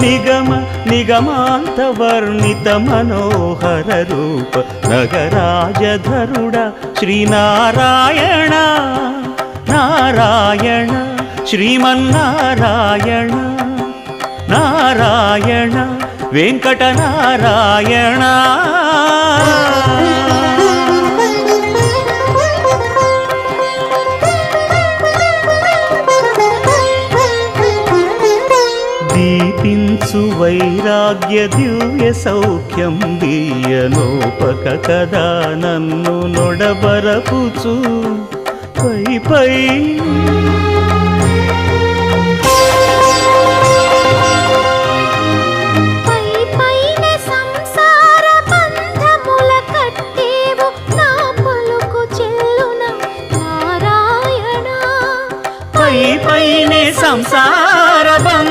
నిగమ నిగమాంత వర్ణిత మనోహర రూప నగరాజధరుడ శ్రీనారాయణ నారాయణ శ్రీమన్నారాయణ నారాయణ వెంకటనారాయణ. దీపించు వైరాగ్య దివ్య సౌఖ్యం దీయనోపక కదా నన్ను నొడబరపుచు పై పై